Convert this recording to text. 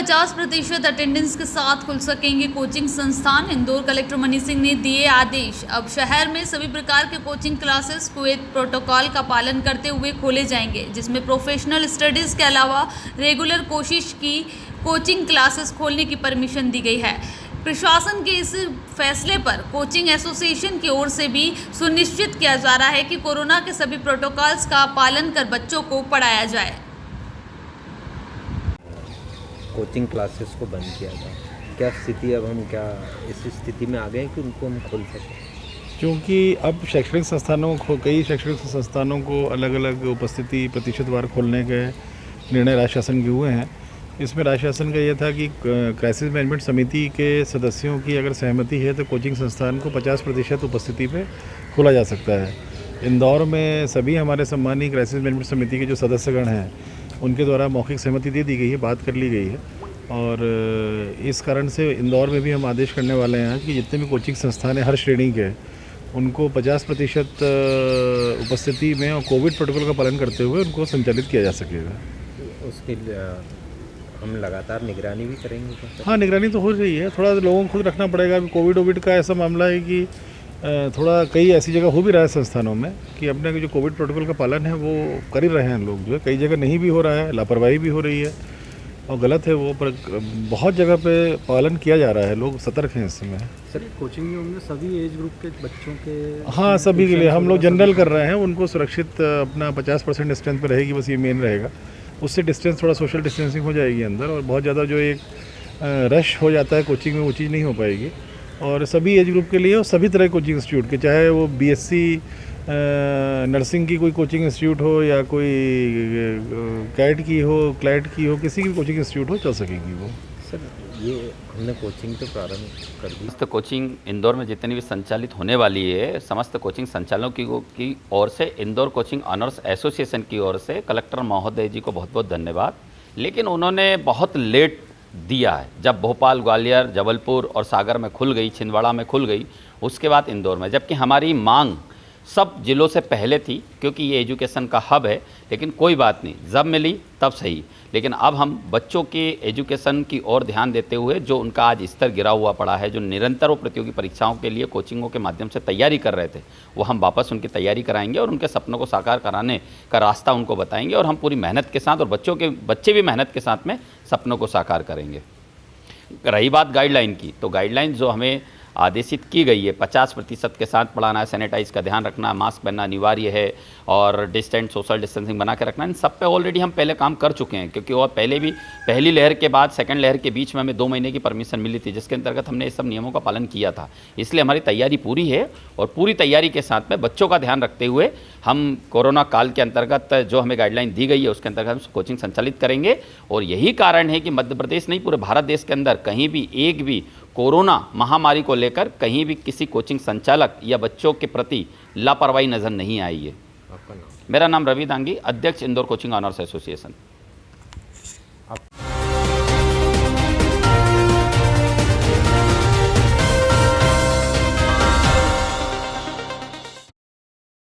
50% attendance के साथ खुल सकेंगे कोचिंग संस्थान। इंदौर कलेक्टर मनीष सिंह ने दिए आदेश। अब शहर में सभी प्रकार के कोचिंग क्लासेस कुवैत प्रोटोकॉल का पालन करते हुए खोले जाएंगे, जिसमें प्रोफेशनल स्टडीज के अलावा रेगुलर कोशिश की कोचिंग क्लासेस खोलने की परमिशन दी गई है। प्रशासन के इस फैसले पर कोचिंग एसोसिएशन की ओर से भी सुनिश्चित किया जा रहा है कि कोरोना के सभी प्रोटोकॉल्स का पालन कर बच्चों को पढ़ाया जाए। कोचिंग क्लासेस को बंद किया था, क्या स्थिति अब हम क्या इस स्थिति में आ गए कि उनको हम खोल सकें? क्योंकि अब शैक्षणिक संस्थानों को कई शैक्षणिक संस्थानों को अलग अलग उपस्थिति प्रतिशतवार खोलने के निर्णय राज्य शासन के हुए हैं। इसमें राज्य शासन का ये था कि क्राइसिस मैनेजमेंट समिति के सदस्यों की अगर सहमति है तो कोचिंग संस्थान को 50% उपस्थिति पे खोला जा सकता है। इंदौर में सभी हमारे सम्मानीय क्राइसिस मैनेजमेंट समिति के जो सदस्यगण हैं उनके द्वारा मौखिक सहमति दे दी गई है, बात कर ली गई है। और इस कारण से इंदौर में भी हम आदेश करने वाले हैं कि जितने भी कोचिंग संस्थान हैं हर श्रेणी के, उनको 50% उपस्थिति में और कोविड प्रोटोकॉल का पालन करते हुए उनको संचालित किया जा सकेगा। उसके लिए हम लगातार निगरानी भी करेंगे क्या? हाँ, निगरानी तो हो रही है, थोड़ा लोगों को खुद रखना पड़ेगा। कोविड का ऐसा मामला है कि थोड़ा कई ऐसी जगह हो भी रहा है संस्थानों में कि अपने जो कोविड प्रोटोकॉल का पालन है वो कर ही रहे हैं लोग, जो है कई जगह नहीं भी हो रहा है, लापरवाही भी हो रही है और गलत है वो, पर बहुत जगह पे पालन किया जा रहा है, लोग सतर्क हैं इस समय। सर, कोचिंग में होंगे सभी एज ग्रुप के बच्चों के? हाँ, सभी के लिए हम लोग जनरल कर रहे हैं, उनको सुरक्षित अपना 50% डिस्टेंस पर रहेगी, बस ये मेन रहेगा। उससे डिस्टेंस थोड़ा सोशल डिस्टेंसिंग हो जाएगी अंदर, और बहुत ज़्यादा जो एक रश हो जाता है कोचिंग में वो चीज़ नहीं हो पाएगी। और सभी एज ग्रुप के लिए और सभी तरह के कोचिंग इंस्टीट्यूट के, चाहे वो बीएससी नर्सिंग की कोई कोचिंग इंस्टीट्यूट हो या कोई कैट की हो, क्लैट की हो, किसी की कोचिंग इंस्टीट्यूट हो, चल सकेंगी वो। सर, ये हमने कोचिंग तो प्रारंभ कर दी। समस्त कोचिंग इंदौर में जितनी भी संचालित होने वाली है, समस्त कोचिंग संचालकों की ओर से, इंदौर कोचिंग ऑनर्स एसोसिएशन की ओर से कलेक्टर महोदय जी को बहुत बहुत धन्यवाद। लेकिन उन्होंने बहुत लेट दिया है। जब भोपाल, ग्वालियर, जबलपुर और सागर में खुल गई, छिंदवाड़ा में खुल गई, उसके बाद इंदौर में, जबकि हमारी मांग सब जिलों से पहले थी, क्योंकि ये एजुकेशन का हब है। लेकिन कोई बात नहीं, जब मिली तब सही। लेकिन अब हम बच्चों के एजुकेशन की ओर ध्यान देते हुए, जो उनका आज स्तर गिरा हुआ पड़ा है, जो निरंतर वो प्रतियोगी परीक्षाओं के लिए कोचिंगों के माध्यम से तैयारी कर रहे थे, वो हम वापस उनकी तैयारी कराएंगे और उनके सपनों को साकार कराने का रास्ता उनको बताएंगे। और हम पूरी मेहनत के साथ, और बच्चे भी मेहनत के साथ में सपनों को साकार करेंगे। रही बात गाइडलाइन की, तो गाइडलाइन जो हमें आदेशित की गई है, 50% के साथ पढ़ाना है, सैनिटाइज का ध्यान रखना, मास्क पहनना अनिवार्य है और डिस्टेंस सोशल डिस्टेंसिंग बना के रखना, इन सब पे ऑलरेडी हम पहले काम कर चुके हैं। क्योंकि और पहले भी पहली लहर के बाद सेकंड लहर के बीच में हमें 2 महीने की परमिशन मिली थी, जिसके अंतर्गत हमने इस सब नियमों का पालन किया था। इसलिए हमारी तैयारी पूरी है और पूरी तैयारी के साथ में बच्चों का ध्यान रखते हुए हम कोरोना काल के अंतर्गत जो हमें गाइडलाइन दी गई है उसके अंतर्गत हम कोचिंग संचालित करेंगे। और यही कारण है कि मध्य प्रदेश नहीं, पूरे भारत देश के अंदर कहीं भी एक भी कोरोना महामारी को लेकर कहीं भी किसी कोचिंग संचालक या बच्चों के प्रति लापरवाही नज़र नहीं आई है। आपका नाम? मेरा नाम रवि दांगी, अध्यक्ष इंदौर कोचिंग ऑनर्स एसोसिएशन।